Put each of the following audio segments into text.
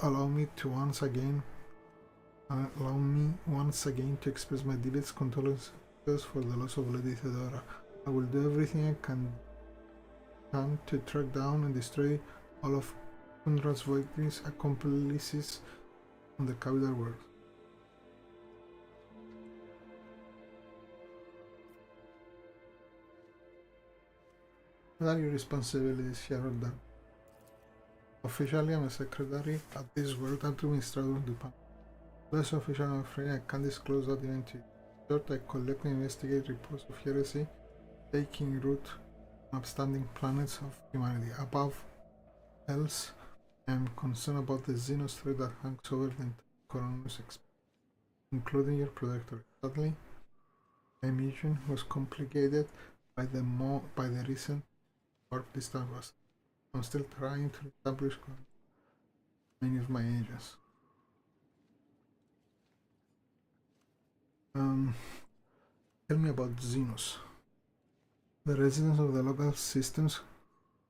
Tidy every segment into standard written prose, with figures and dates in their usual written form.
allow me once again to express my deepest condolences for the loss of Lady Theodora. I will do everything I can to track down and destroy all of Conrad's Vikings accomplices on the capital world. What are your responsibilities here on that? Officially, I'm a secretary at this World Administrator Department. Less official, I'm afraid I can't disclose that even to you. Short, I collect and investigate reports of heresy taking root on upstanding planets of humanity. Above else, I am concerned about the xenos threat that hangs over the Koronus Expanse, including your protectorate. Sadly, my mission was complicated by the recent warp disturbance. I'm still trying to establish many of my agents. Tell me about xenos. The residents of the local systems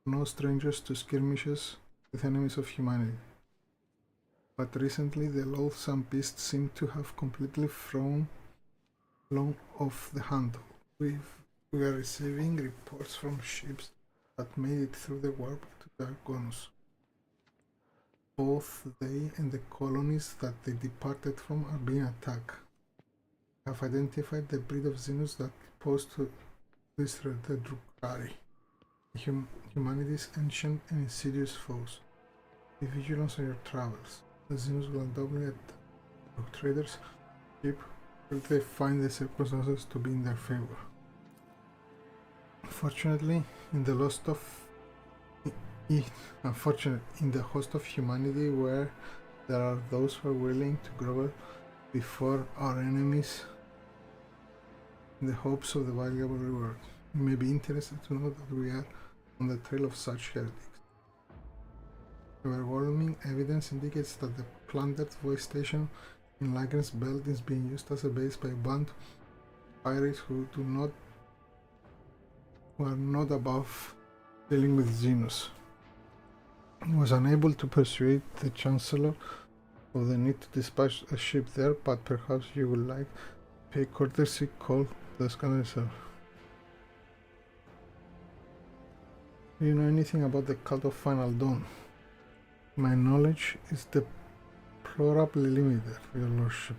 are no strangers to skirmishes with enemies of humanity. But recently the loathsome beasts seem to have completely flown off the handle. We are receiving reports from ships that made it through the warp to Koronus. Both they and the colonies that they departed from are being attacked. I have identified the breed of xenos that pose to this threat, the Drukhari, humanity's ancient and insidious foes. Be vigilant on your travels. The xenos will undoubtedly attack traders' ship if they find the circumstances to be in their favor. Unfortunately, in the host of humanity, where there are those who are willing to grovel before our enemies in the hopes of the valuable reward. You may be interested to know that we are on the trail of such heretics. Overwhelming evidence indicates that the plundered voice station in Lagran's belt is being used as a base by a band of pirates who are not above dealing with xenos. He was unable to persuade the Chancellor of the need to dispatch a ship there, but perhaps you would like to pay courtesy call to the scanner itself. Do you know anything about the cult of Final Dawn? My knowledge is deplorably limited, Your Lordship.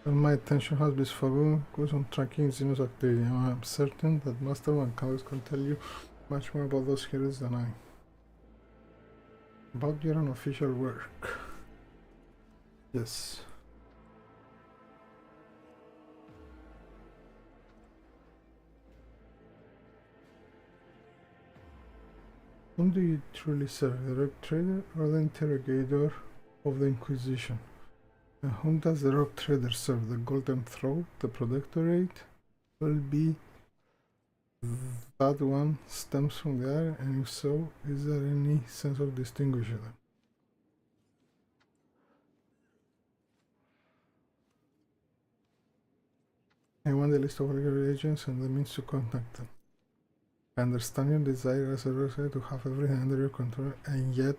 But my attention has been focused on tracking xenos activity, and I am certain that Master Mancavus can tell you much more about those heroes than I. About your unofficial work. Yes. Whom do you truly serve, the rogue trader or the interrogator of the Inquisition? And whom does the rogue trader serve, the Golden Throne, the Protectorate? Will be that one stems from the other, and if so, is there any sense of distinguishing them? I want the list of all your agents and the means to contact them. I understand your desire as a rogue to have everything under your control, and yet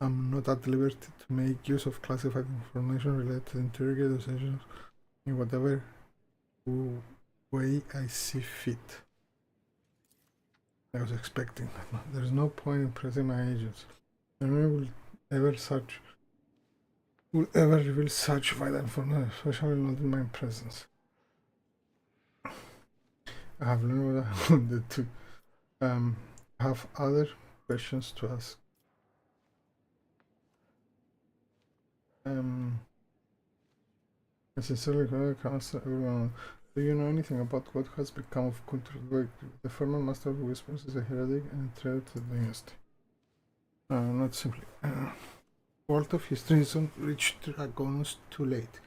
I'm not at liberty to make use of classified information related to interrogators agents in whatever way I see fit. I was expecting that. There's no point in pressing my agents. No one will ever reveal such vital information, especially not in my presence. I have learned what I wanted to. Have other questions to ask. I sincerely can answer everyone. Do you know anything about what has become of Kultur? The former Master of Whispers is a heretic and a traitor to the dynasty. Not simply. World of his treason reached Dragonus too late.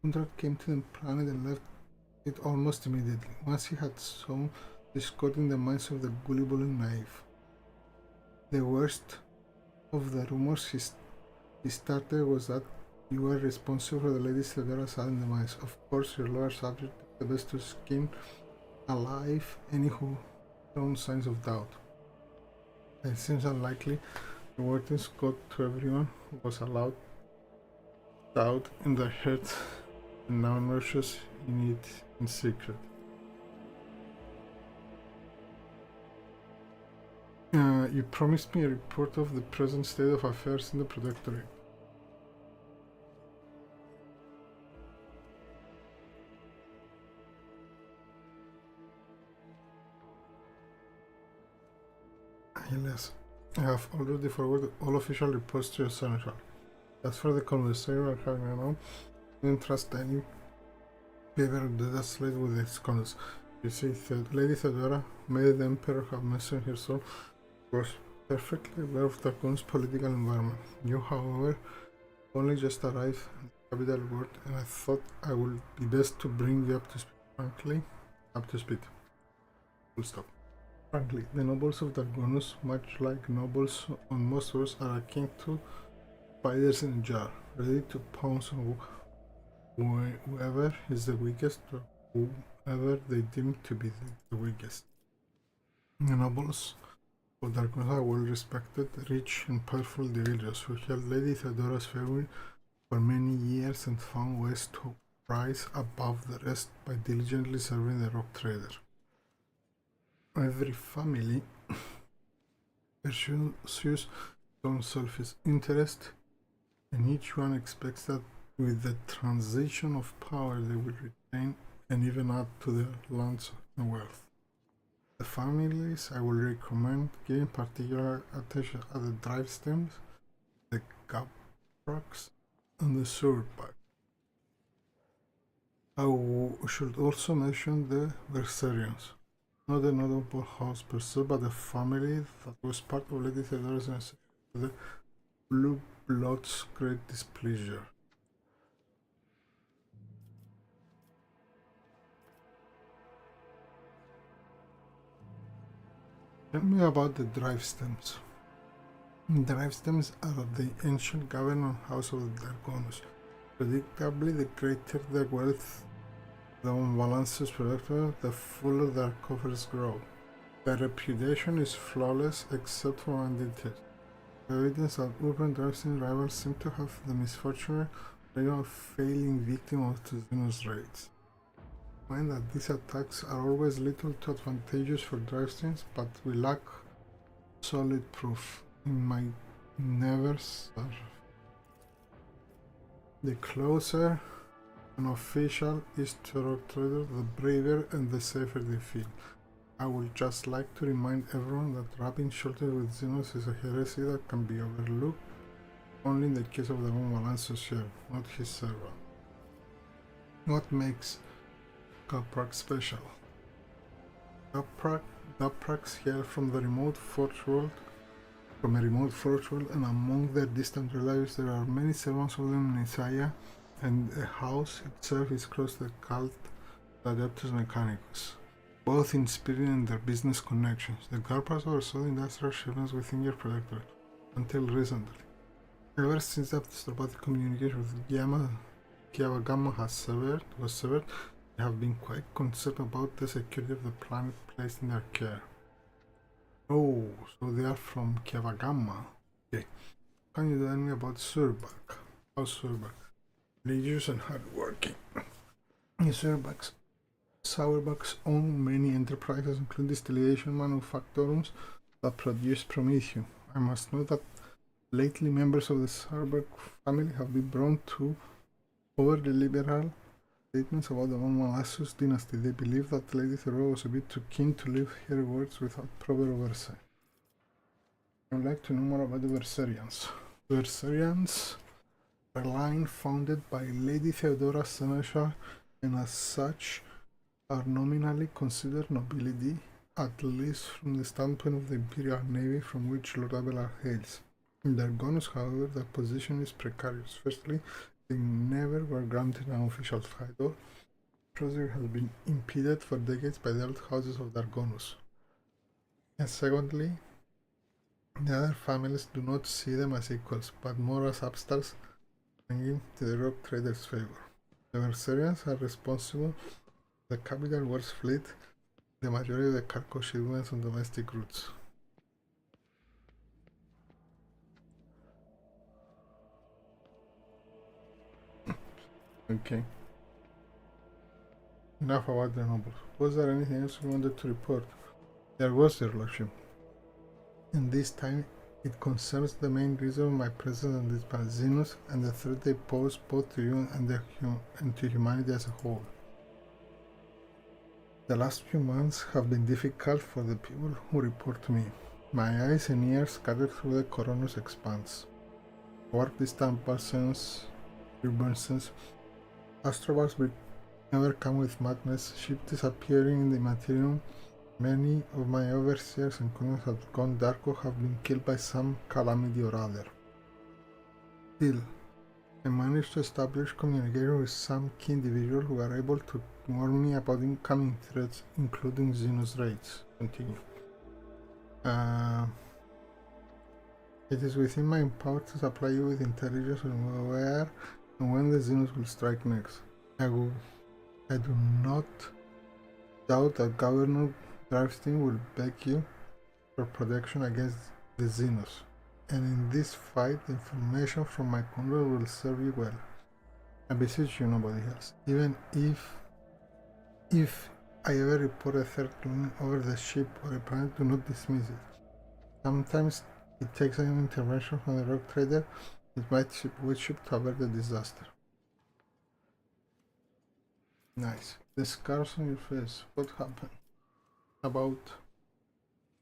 Kundrat came to the planet and left it almost immediately, once he had sown discord in the minds of the gullible and naive. The worst of the rumors he started was that you were responsible for the Lady Theodora's sudden demise. Of course, your lower subject is the best to skin alive any who shown signs of doubt. It seems unlikely The wordings got to everyone who was allowed out in their heads and now nurses in it in secret. You promised me a report of the present state of affairs in the Protectorate. Yes, I have already forwarded all official reports to your senator. As for the conversation we're having now, I don't trust any paper data slate with its conduct. You see, Lady Theodora, may the Emperor have mentioned herself, was perfectly aware of Targon's political environment. You, however, only just arrived in the capital world, and I thought I would be best to bring you up to speed. Frankly, up to speed. Full stop. Frankly, the nobles of Targonus, much like nobles on most worlds, are akin to spiders in a jar, ready to pounce on whoever is the weakest or whoever they deem to be the weakest. The nobles of Targonus are well-respected, rich and powerful individuals who held Lady Theodora's favor for many years and found ways to rise above the rest by diligently serving the rock trader. Every family pursues its own selfish interest, and each one expects that with the transition of power they will retain and even add to their lands and wealth. The families I will recommend giving particular attention are the drive stems, the gabrocks, and the swordback. I should also mention the Berserkers. Not a notable house per se, but a family that was part of Lady Theodora's ancestry, the Blue Blood's great displeasure. Tell me about the drive stems. Drive stems are the ancient governing house of the Dargonus. Predictably, the greater their wealth, the unbalances protector, the fuller their coffers grow. Their reputation is flawless except for one detail. The evidence that urban driving rivals seem to have the misfortune of failing victim of the xenos raids. Mind that these attacks are always little too advantageous for drive-streams, but we lack solid proof. It might never serve. The closer an official is to a rock trader, the braver and the safer they feel. I would just like to remind everyone that rubbing shoulders with xenos is a heresy that can be overlooked only in the case of the unbalanced share, not his servant. What makes Gaprak special? Gapraks hail from the remote forge world, and among their distant relatives there are many servants of them in Isaiah, and the house itself is close to the cult Adeptus Mechanicus, both in spirit and their business connections. The Garpas oversaw industrial shipments within your protectorate until recently. Ever since the telepathic communication with Kiava Gamma was severed, they have been quite concerned about the security of the planet placed in their care. Oh, so they are from Kiava Gamma. Okay. Can you tell me about Surbak? How's Surbak? Religious and hardworking. Sauerbachs own many enterprises, including distillation manufactorums that produce Promethium. I must note that lately members of the Sauerbach family have been drawn to overly liberal statements about the Malasus dynasty. They believe that Lady Theodora was a bit too keen to leave her words without proper oversight. I would like to know more about the Berserkers. Berserkers are a line founded by Lady Theodora Seneschal, and as such are nominally considered nobility, at least from the standpoint of the Imperial Navy from which Lord Abelard hails. In Dargonus, however, their position is precarious. Firstly, they never were granted an official title. Procedure has been impeded for decades by the old houses of Dargonus. And secondly, the other families do not see them as equals, but more as upstarts bringing to the rock traders' favor. The Berserkers are responsible for the capital war's fleet, the majority of the cargo shipments on domestic routes. Okay. Enough about the nobles. Was there anything else you wanted to report? There was, your lordship. And this time it concerns the main reason of my presence on this planet, xenos, and the threat they pose both to you and to humanity as a whole. The last few months have been difficult for the people who report to me. My eyes and ears scattered through the Koronus Expanse. Work distant persons, urbansons, astrobars will never come with madness, ship disappearing in the Imperium. Many of my overseers and colonels have gone dark or have been killed by some calamity or other. Still, I managed to establish communication with some key individuals who are able to warn me about incoming threats, including xenos raids. Continue. It is within my power to supply you with intelligence on where and when the xenos will strike next. I do not doubt that Governor Drivestein will beg you for protection against the xenos, and in this fight, information from my control will serve you well. I beseech you, nobody else. Even if I ever report a threat over the ship or a planet, do not dismiss it. Sometimes it takes an intervention from the rock trader with white ship to avert the disaster. Nice. The scars on your face. What happened? About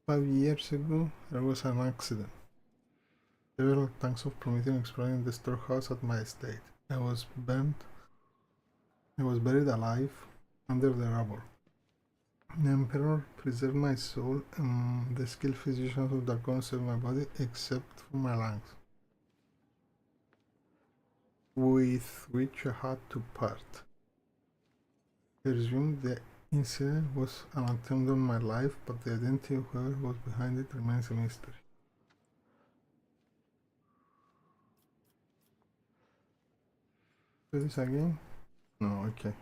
5 years ago, there was an accident. Several tanks of Prometheum exploded in the storehouse at my estate. I was buried alive under the rubble. The Emperor preserved my soul, and the skilled physicians of Darkon saved my body, except for my lungs, with which I had to part. I presume the incident was an attempt on my life, but the identity of whoever was behind it remains a mystery. Do this again? No, okay.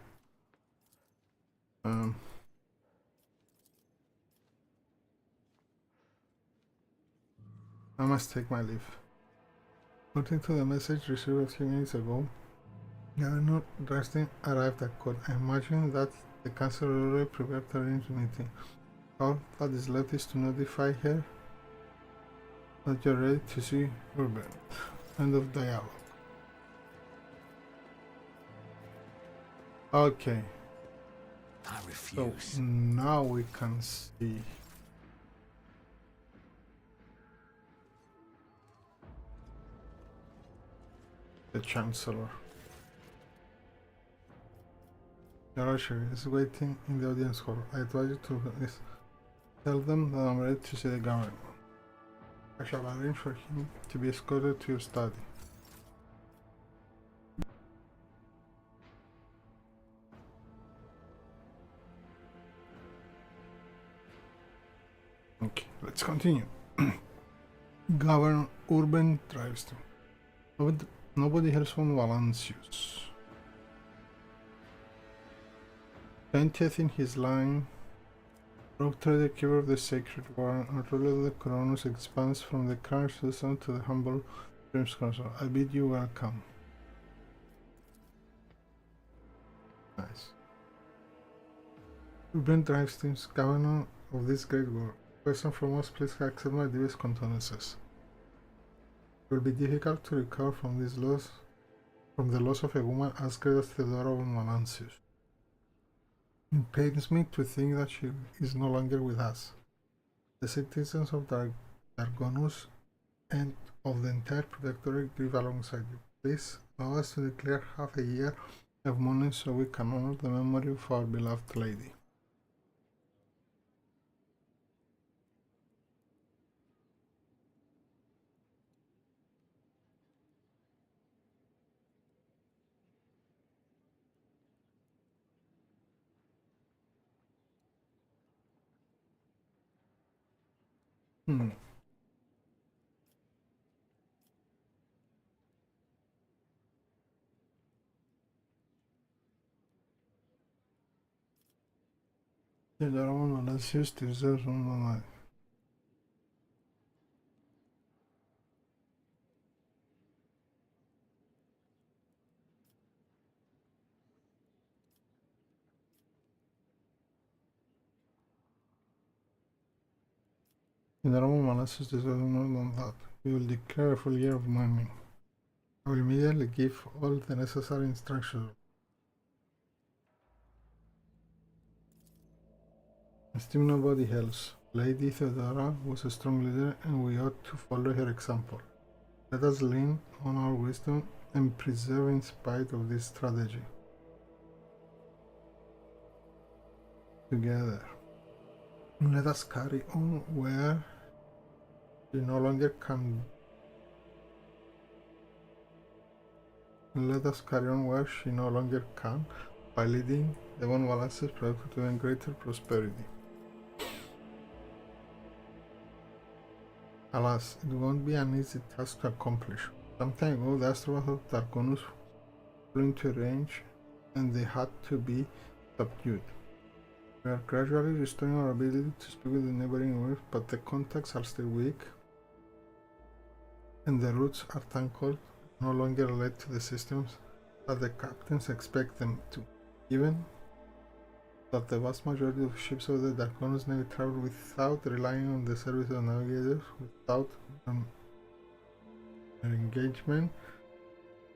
I must take my leave. According to the message received a few minutes ago, Governor Drastin arrived at court. I imagine that the council already prepared a arranged meeting. All that is left is to notify her that you're ready to see Urban. End of dialogue. Okay. I refuse. So now we can see the Chancellor. Your Archer is waiting in the audience hall. I advise you to tell them that I'm ready to see the governor. I shall arrange for him to be escorted to your study. Okay, let's continue. Governor Urban Drivestein. Nobody else from Valancius. 20th in his line, Rogue Trader, Keeper of the Sacred War, and ruler of the Koronus Expanse, from the Crown Citizen to the humble Dreams Council. I bid you welcome. Nice. Urban Drivestein's governor of this great war. First and foremost, please accept my deepest condolences. It will be difficult to recover from this loss, from the loss of a woman as great as Theodora of Valancius. It pains me to think that she is no longer with us. The citizens of Dargonus and of the entire Protectorate grieve alongside you. Please allow us to declare half a year of mourning so we can honor the memory of our beloved lady. The Darwin Valancius deserves one life. In the Roman analysis, this was more than that. We will declare a full year of mourning. I will immediately give all the necessary instructions. Esteem nobody else. Lady Theodora was a strong leader, and we ought to follow her example. Let us lean on our wisdom and preserve in spite of this strategy. Together. Let us carry on where she no longer can. Let us carry on where she no longer can, by leading the Von Valence's project to even greater prosperity. Alas, it won't be an easy task to accomplish. Some time ago, the astropath of Koronus flew into range, and they had to be subdued. We are gradually restoring our ability to speak with the neighboring worlds, but the contacts are still weak, and the routes are tangled, no longer led to the systems that the captains expect them to. Given that the vast majority of ships of the Draconus Navy travel without relying on the service of navigators, without their engagement,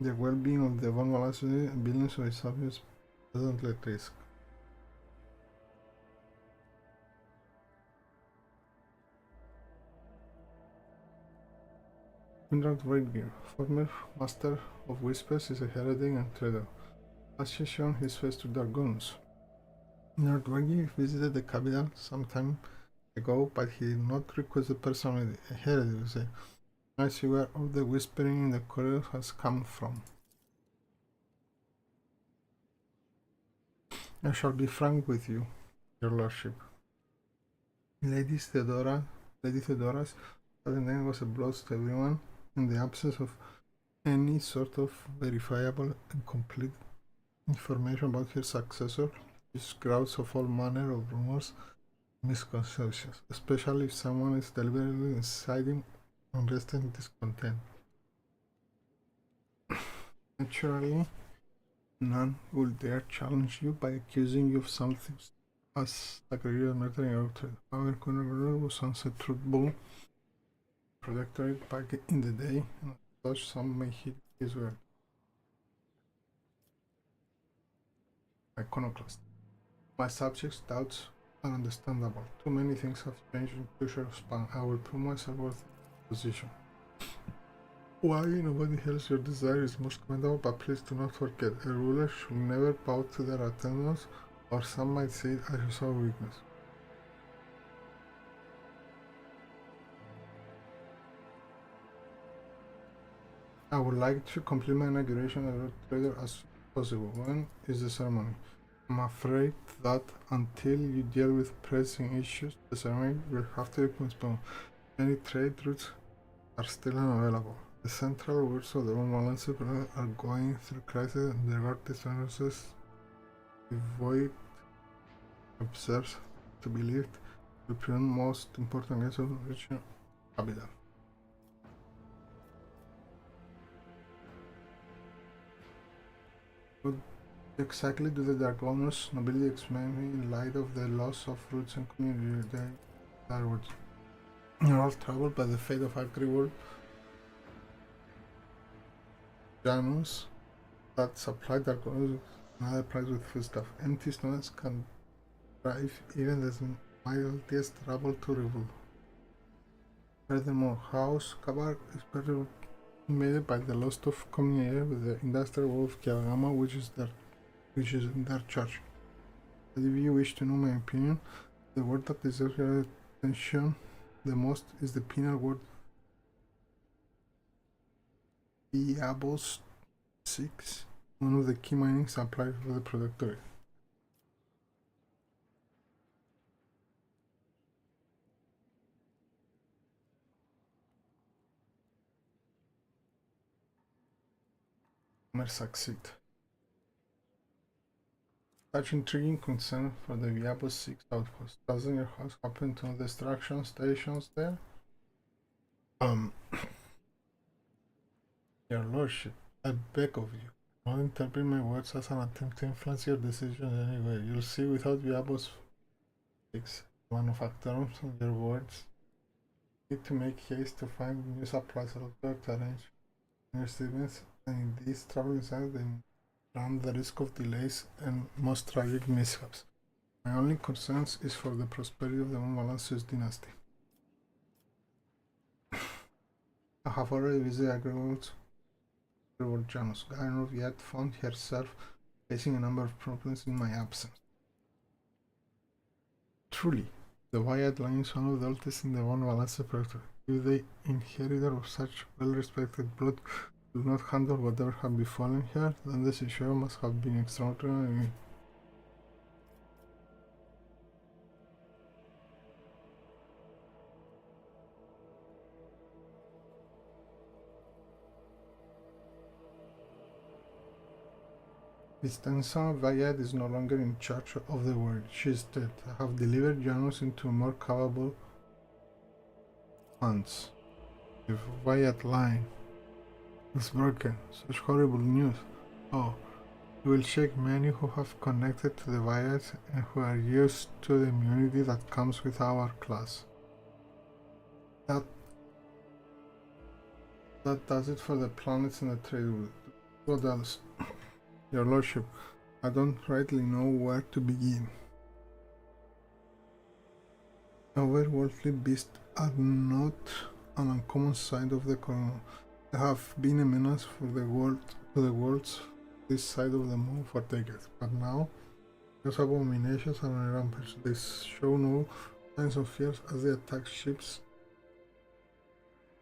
the well-being of the Von Valence and billions of its subjects presently at risk. Conrad Raidgear, former Master of Whispers, is a heretic and traitor, as he shown his face to Dragonus. Nordwagi visited the capital some time ago, but he did not request the personality. A heretic, you say. I see where all the whispering in the corridors has come from. I shall be frank with you, your lordship. Lady Theodora's sudden name was a blow to everyone, in the absence of any sort of verifiable and complete information about her successor. This grounds of all manner of rumors and misconceptions, especially if someone is deliberately inciting unrest and discontent. Naturally, none will dare challenge you by accusing you of something as sacrilegious murder in outside. However, Conor was once a truthful protectorate back in the day, and as such some may heed his word. Iconoclast. My subjects' doubts are understandable. Too many things have changed in a short span. I will prove myself worth the position. Why nobody else your desire is most commendable, but please do not forget, a ruler should never bow to their attendants, or some might see it as a show of weakness. I would like to complete my inauguration as a trader as soon as possible. When is the ceremony? I'm afraid that until you deal with pressing issues, the ceremony will have to be postponed. Many trade routes are still unavailable. The central words of the Von Valence are going through crisis, and there are disturbances. The void observes to be lived will prevent most important gains of reaching capital. What exactly do the Dragonus nobility expect in light of the loss of roots and community? They are all troubled by the fate of Agriworld Janus that supply Dragonus and other prize with foodstuff. Empty stones can drive even the mildest trouble to revolt. Furthermore, House Kabar is permeated by the loss of community with the industrial world of Kiagama, which is in their charge. But if you wish to know my opinion, the word that deserves your attention the most is the penal word Diabos 6, one of the key mining supplies for the Protectorate. Succeed. Such intriguing concern for the Diabos 6 outpost. Doesn't your house happen to know the extraction stations there? Your lordship, I beg of you, don't interpret my words as an attempt to influence your decision in any way. You'll see without Diabos 6, manufacturers of your words. need to make haste to find new supplies elsewhere to arrange new shipments, and in this traveling side they run the risk of delays and most tragic mishaps. My only concern is for the prosperity of the Valancius dynasty. I have already visited agriculture toward Janus. I have not yet found herself facing a number of problems in my absence. Truly, the Wyatt line is one of the oldest in the Von Valancia territory. If the inheritor of such well-respected blood could not handle whatever had befallen her, then the situation must have been extraordinary. Vistanza Vayad is no longer in charge of the world. She is dead. I have delivered Janus into more capable hands. The Vayad line is broken. Such horrible news. Oh, it will shake many who have connected to the Vayads and who are used to the immunity that comes with our class. That does it for the planets and the trade route. What else? Your Lordship, I don't rightly know where to begin. Overworldly beasts are not an uncommon side of the Koronus. They have been a menace for the worlds this side of the moon for decades, but now those abominations are on rampage. They show no signs of fear as they attack ships,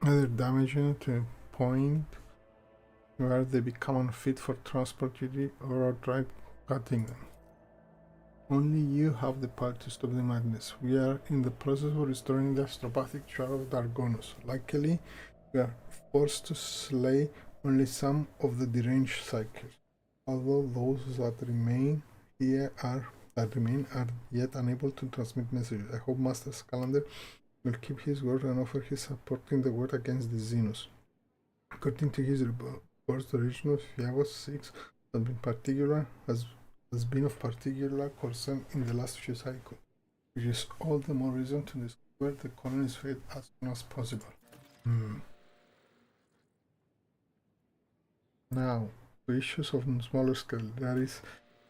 either damaging to a point where they become unfit for transport duty or outright cutting them. Only you have the power to stop the madness. We are in the process of restoring the astropathic shore of Dargonus. Luckily, we are forced to slay only some of the deranged psychers, although those that remain are yet unable to transmit messages. I hope Master Scalander will keep his word and offer his support in the war against the xenos. According to his report, the region of Fiagos 6 has been of particular concern in the last few cycles, which is all the more reason to discover the colony's fate as soon as possible. Now, to issues of smaller scale, there is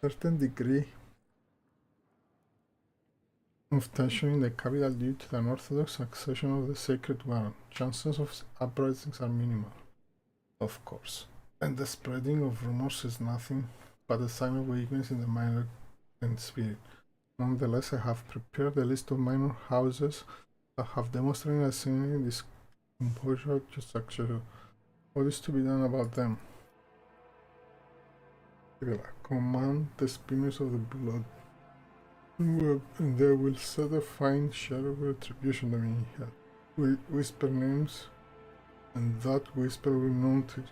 a certain degree of tension in the capital due to the unorthodox succession of the Sacred Warren. Chances of uprisings are minimal, of course, and the spreading of rumors is nothing but a sign of weakness in the mind and spirit. Nonetheless, I have prepared a list of minor houses that have demonstrated a similar discomposure to succession. What is to be done about them? Command the spinners of the blood, and they will set a fine share of retribution on my head. Will whisper names, and that whisper will note it.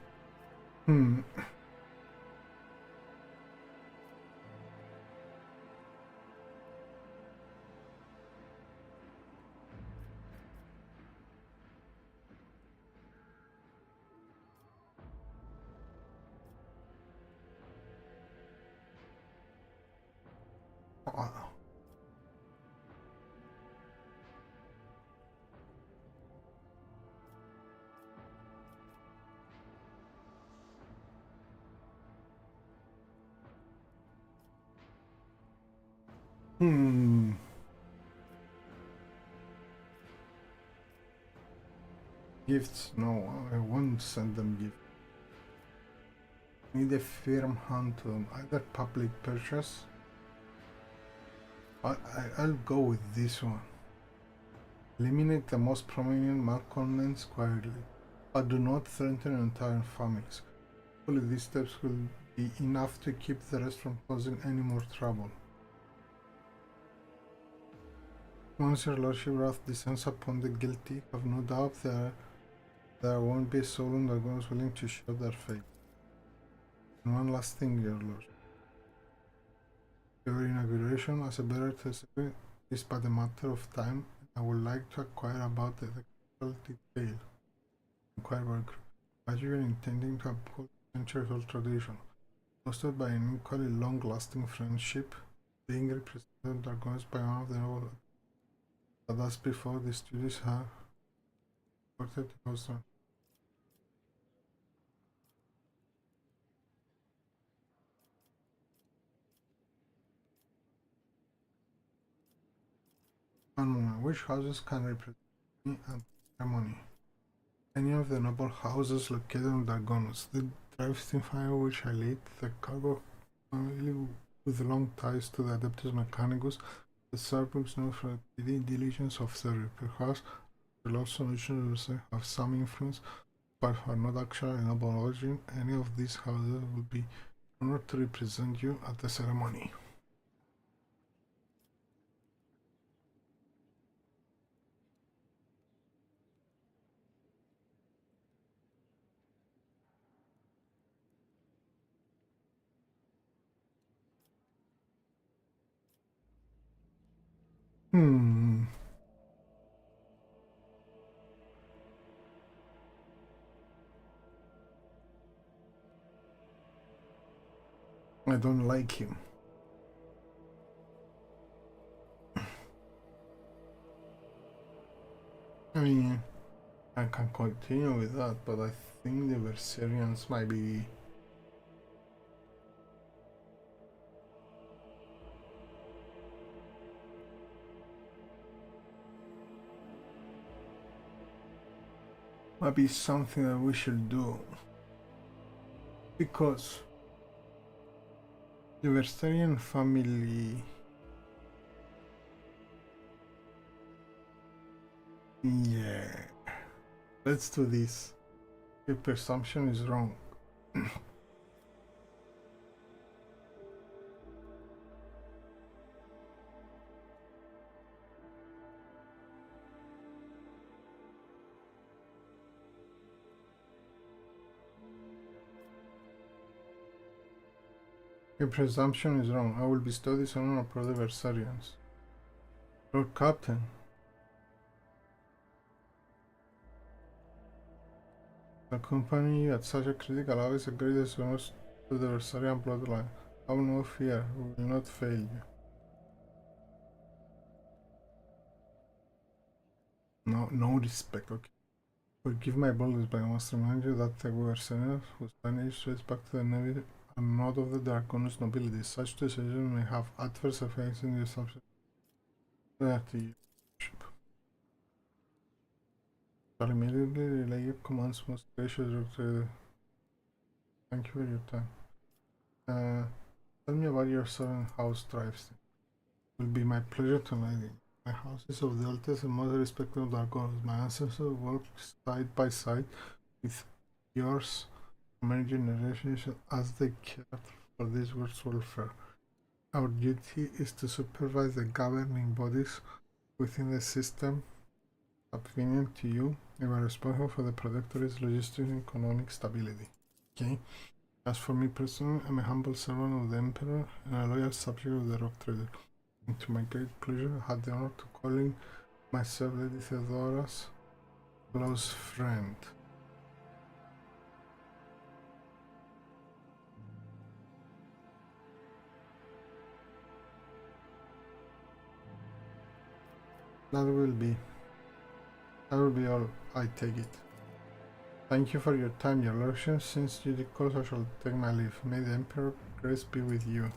Gifts? No, I won't send them gifts. Need a firm hand to them, either public purchase. I'll go with this one. Eliminate the most prominent malcontents quietly, but do not threaten entire families. Hopefully these steps will be enough to keep the rest from causing any more trouble. Once your lordship wrath descends upon the guilty, have no doubt there won't be a soul in Dargonus willing to share their fate. And one last thing, your lordship. Your inauguration as a bearer testimony is but a matter of time. I would like to inquire about the technical detail. Inquire about as you are intending to uphold centuries-old tradition, fostered by an equally long-lasting friendship, being represented Dargonus by one of the noble. But as before, the studies have Protect the coast. One moment. Which houses can represent me and ceremony? Any of the noble houses located on Dragonus. The drafting fire which I lead, the cargo family with long ties to the Adeptus Mechanicus, the Starbucks known for the diligence of the perhaps the law solutions have some influence, but are not actually noble origin. Any of these houses will be honored to represent you at the ceremony. I don't like him. I mean, I can continue with that, but I think the Versarians might be something that we should do, because the Versarian family, yeah, let's do this. Your presumption is wrong. Your presumption is wrong. I will bestow this honor upon the Versarians. Lord Captain. Accompany you at such a critical hour is a greatest honor to the Versarian bloodline. Have no fear, we will not fail you. No respect, okay. Forgive my boldness, but I must remind you that the Versarians whose lineage traces back to the Navy are not of the Draconus nobility. Such decisions may have adverse effects in the subject. Shall immediately relay your commands, most gracious Dr. Thank you for your time. Tell me about your southern house drives. It will be my pleasure to lead you. My house is of the oldest and most respected Dragonus. My ancestors worked side by side with yours for many generations as they cared for this world's welfare. Our duty is to supervise the governing bodies within the system subvenient to you, and we are responsible for the Protectorate's logistic and economic stability. Okay? As for me personally, I'm a humble servant of the Emperor and a loyal subject of the Rock Trader. And to my great pleasure, I had the honor to calling myself Lady Theodora's close friend. That will be all, I take it. Thank you for your time, your lordship. Since you declare, I shall take my leave. May the Emperor grace be with you.